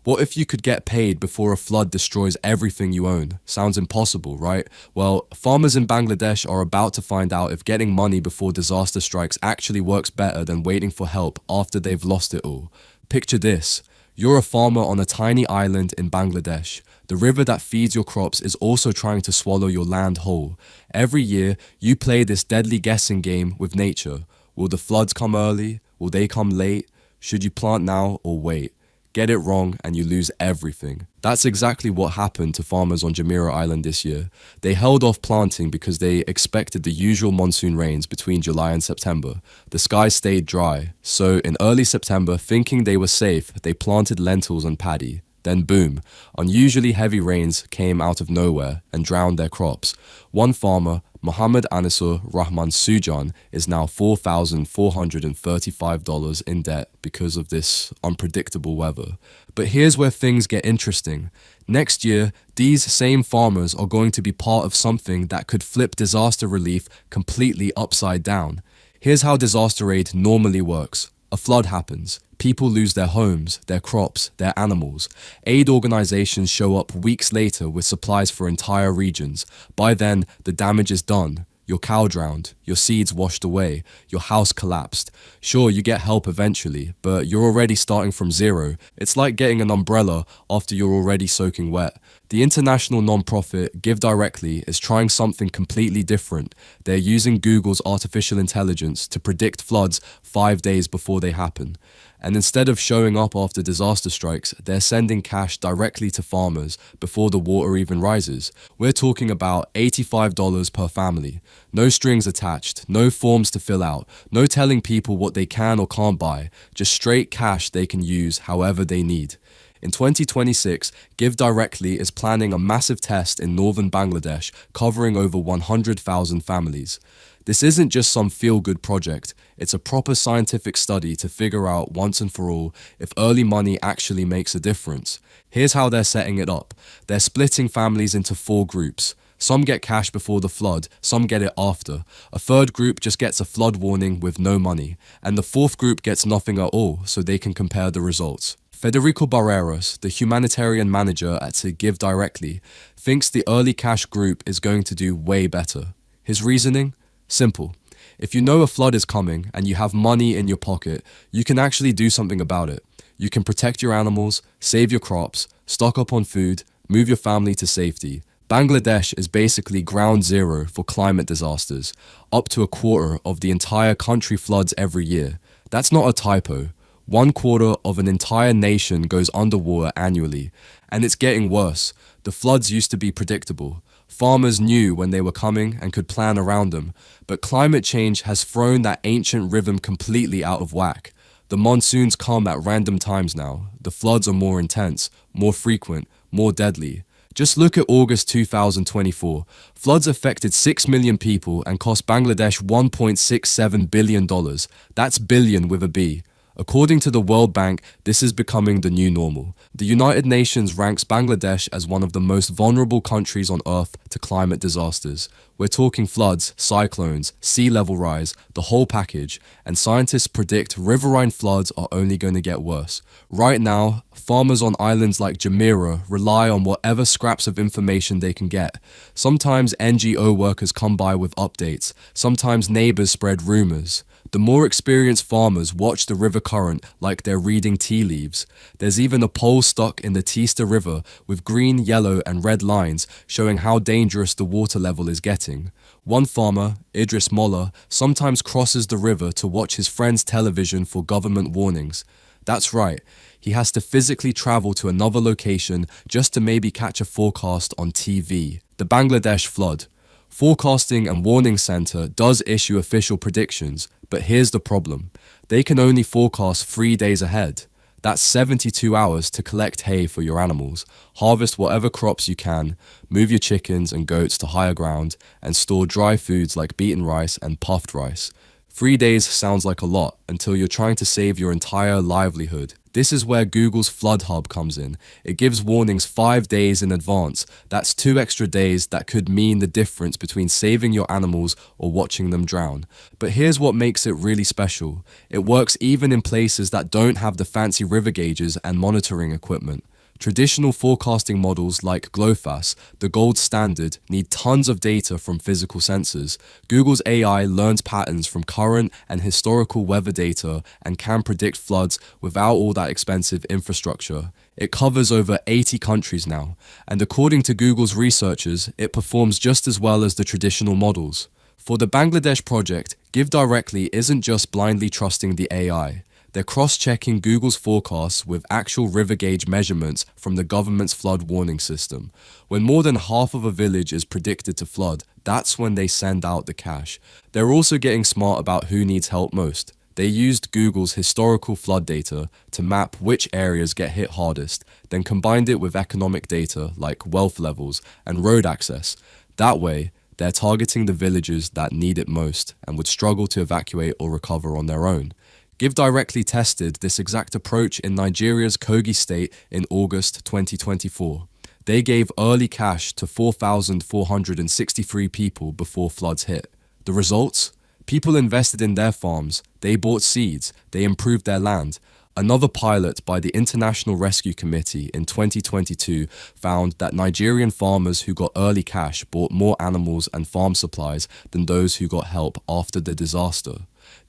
What if you could get paid before a flood destroys everything you own? Sounds impossible, right? Well, farmers in Bangladesh are about to find out if getting money before disaster strikes actually works better than waiting for help after they've lost it all. Picture this. You're a farmer on a tiny island in Bangladesh. The river that feeds your crops is also trying to swallow your land whole. Every year, you play this deadly guessing game with nature. Will the floods come early? Will they come late? Should you plant now or wait? Get it wrong and you lose everything. That's exactly what happened to farmers on Jumeirah Island this year. They held off planting because they expected the usual monsoon rains between July and September. The sky stayed dry, so in early September, thinking they were safe, they planted lentils and paddy. Then boom, unusually heavy rains came out of nowhere and drowned their crops. One farmer, Mohammad Rahman Sujan, is now $4,435 in debt because of this unpredictable weather. But here's where things get interesting. Next year, these same farmers are going to be part of something that could flip disaster relief completely upside down. Here's how disaster aid normally works. A flood happens. People lose their homes, their crops, their animals. Aid organizations show up weeks later with supplies for entire regions. By then, the damage is done. Your cow drowned, your seeds washed away, your house collapsed. Sure, you get help eventually, but you're already starting from zero. It's like getting an umbrella after you're already soaking wet. The international non-profit GiveDirectly is trying something completely different. They're using Google's artificial intelligence to predict floods 5 days before they happen. And instead of showing up after disaster strikes, they're sending cash directly to farmers before the water even rises. We're talking about $85 per family. No strings attached, no forms to fill out, no telling people what they can or can't buy, just straight cash they can use however they need. In 2026, GiveDirectly is planning a massive test in northern Bangladesh covering over 100,000 families. This isn't just some feel-good project, it's a proper scientific study to figure out once and for all if early money actually makes a difference. Here's how they're setting it up. They're splitting families into 4 groups. Some get cash before the flood, some get it after. A third group just gets a flood warning with no money. And the fourth group gets nothing at all, so they can compare the results. Federico Barreras, the humanitarian manager at GiveDirectly, thinks the early cash group is going to do way better. His reasoning? Simple. If you know a flood is coming and you have money in your pocket, you can actually do something about it. You can protect your animals, save your crops, stock up on food, move your family to safety. Bangladesh is basically ground zero for climate disasters. Up to a quarter of the entire country floods every year. That's not a typo. 1/4 of an entire nation goes underwater annually. And it's getting worse. The floods used to be predictable. Farmers knew when they were coming and could plan around them. But climate change has thrown that ancient rhythm completely out of whack. The monsoons come at random times now. The floods are more intense, more frequent, more deadly. Just look at August 2024. Floods affected 6 million people and cost Bangladesh $1.67 billion. That's billion with a B. According to the World Bank, this is becoming the new normal. The United Nations ranks Bangladesh as one of the most vulnerable countries on Earth to climate disasters. We're talking floods, cyclones, sea level rise, the whole package, and scientists predict riverine floods are only going to get worse. Right now, farmers on islands like Jumeirah rely on whatever scraps of information they can get. Sometimes NGO workers come by with updates, sometimes neighbors spread rumors. The more experienced farmers watch the river current like they're reading tea leaves. There's even a pole stuck in the Teesta River with green, yellow and red lines showing how dangerous the water level is getting. One farmer, Idris Mollah, sometimes crosses the river to watch his friend's television for government warnings. That's right, he has to physically travel to another location just to maybe catch a forecast on TV. The Bangladesh flood. Forecasting and Warning Center does issue official predictions, but here's the problem. They can only forecast 3 days ahead. That's 72 hours to collect hay for your animals, harvest whatever crops you can, move your chickens and goats to higher ground, and store dry foods like beaten rice and puffed rice. 3 days sounds like a lot until you're trying to save your entire livelihood. This is where Google's Flood Hub comes in. It gives warnings 5 days in advance. That's 2 extra days that could mean the difference between saving your animals or watching them drown. But here's what makes it really special. It works even in places that don't have the fancy river gauges and monitoring equipment. Traditional forecasting models like GLOFASS, the gold standard, need tons of data from physical sensors. Google's AI learns patterns from current and historical weather data and can predict floods without all that expensive infrastructure. It covers over 80 countries now, and according to Google's researchers, it performs just as well as the traditional models. For the Bangladesh project, GiveDirectly isn't just blindly trusting the AI. They're cross-checking Google's forecasts with actual river gauge measurements from the government's flood warning system. When more than half of a village is predicted to flood, that's when they send out the cash. They're also getting smart about who needs help most. They used Google's historical flood data to map which areas get hit hardest, then combined it with economic data like wealth levels and road access. That way, they're targeting the villages that need it most and would struggle to evacuate or recover on their own. GiveDirectly tested this exact approach in Nigeria's Kogi state in August 2024. They gave early cash to 4,463 people before floods hit. The results? People invested in their farms, they bought seeds, they improved their land. Another pilot by the International Rescue Committee in 2022 found that Nigerian farmers who got early cash bought more animals and farm supplies than those who got help after the disaster.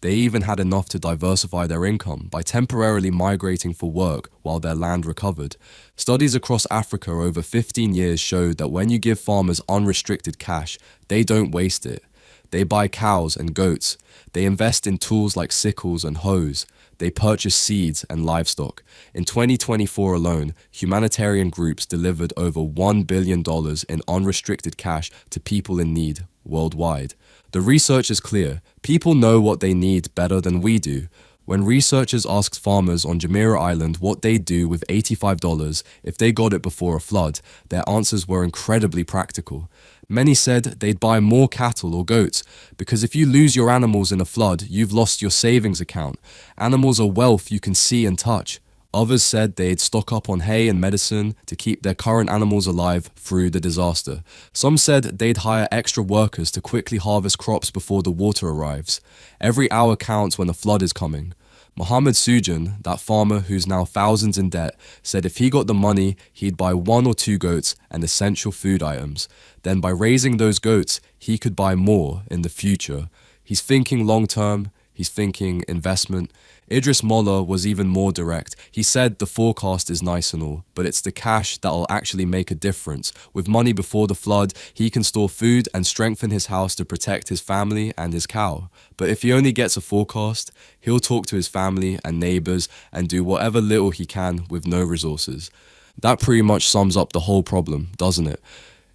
They even had enough to diversify their income by temporarily migrating for work while their land recovered. Studies across Africa over 15 years showed that when you give farmers unrestricted cash, they don't waste it. They buy cows and goats. They invest in tools like sickles and hoes. They purchase seeds and livestock. In 2024 alone, humanitarian groups delivered over $1 billion in unrestricted cash to people in need worldwide. The research is clear. People know what they need better than we do. When researchers asked farmers on Jumeirah Island what they'd do with $85 if they got it before a flood, their answers were incredibly practical. Many said they'd buy more cattle or goats, because if you lose your animals in a flood, you've lost your savings account. Animals are wealth you can see and touch. Others said they'd stock up on hay and medicine to keep their current animals alive through the disaster. Some said they'd hire extra workers to quickly harvest crops before the water arrives. Every hour counts when a flood is coming. Mohammad Sujan, that farmer who's now thousands in debt, said if he got the money, he'd buy 1 or 2 goats and essential food items. Then by raising those goats, he could buy more in the future. He's thinking long term, he's thinking investment. Idris Mollah was even more direct. He said the forecast is nice and all, but it's the cash that'll actually make a difference. With money before the flood, he can store food and strengthen his house to protect his family and his cow. But if he only gets a forecast, he'll talk to his family and neighbors and do whatever little he can with no resources. That pretty much sums up the whole problem, doesn't it?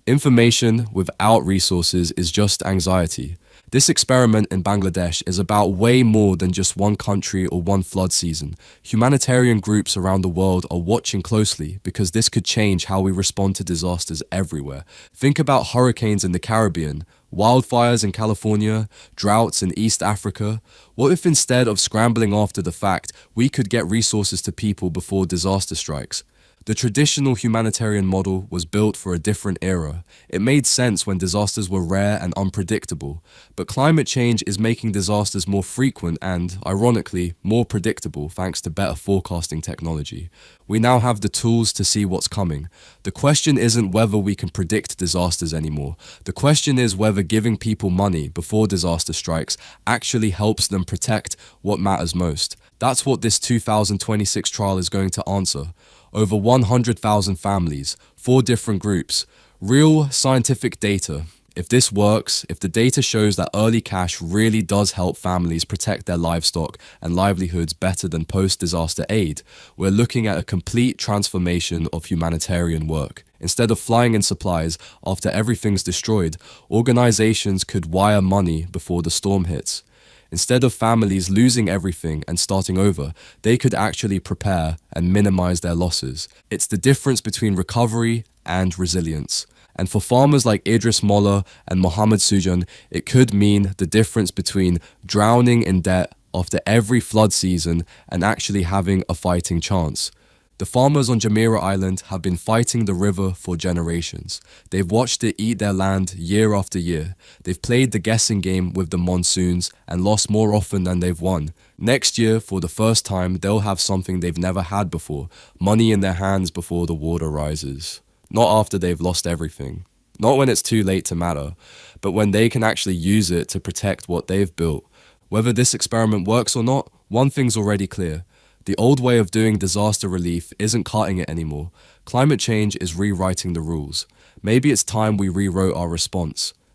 Information without resources is just anxiety. This experiment in Bangladesh is about way more than just one country or one flood season. Humanitarian groups around the world are watching closely because this could change how we respond to disasters everywhere. Think about hurricanes in the Caribbean, wildfires in California, droughts in East Africa. What if instead of scrambling after the fact, we could get resources to people before disaster strikes? The traditional humanitarian model was built for a different era. It made sense when disasters were rare and unpredictable, but climate change is making disasters more frequent and, ironically, more predictable thanks to better forecasting technology. We now have the tools to see what's coming. The question isn't whether we can predict disasters anymore. The question is whether giving people money before disaster strikes actually helps them protect what matters most. That's what this 2026 trial is going to answer. Over 100,000 families, 4 different groups, real scientific data. If this works, if the data shows that early cash really does help families protect their livestock and livelihoods better than post-disaster aid, we're looking at a complete transformation of humanitarian work. Instead of flying in supplies after everything's destroyed, organizations could wire money before the storm hits. Instead of families losing everything and starting over, they could actually prepare and minimize their losses. It's the difference between recovery and resilience. And for farmers like Idris Mollah and Mohammad Sujan, it could mean the difference between drowning in debt after every flood season and actually having a fighting chance. The farmers on Jumeirah Island have been fighting the river for generations. They've watched it eat their land year after year. They've played the guessing game with the monsoons and lost more often than they've won. Next year, for the first time, they'll have something they've never had before, money in their hands before the water rises. Not after they've lost everything. Not when it's too late to matter, but when they can actually use it to protect what they've built. Whether this experiment works or not, one thing's already clear. The old way of doing disaster relief isn't cutting it anymore. Climate change is rewriting the rules. Maybe it's time we rewrote our response.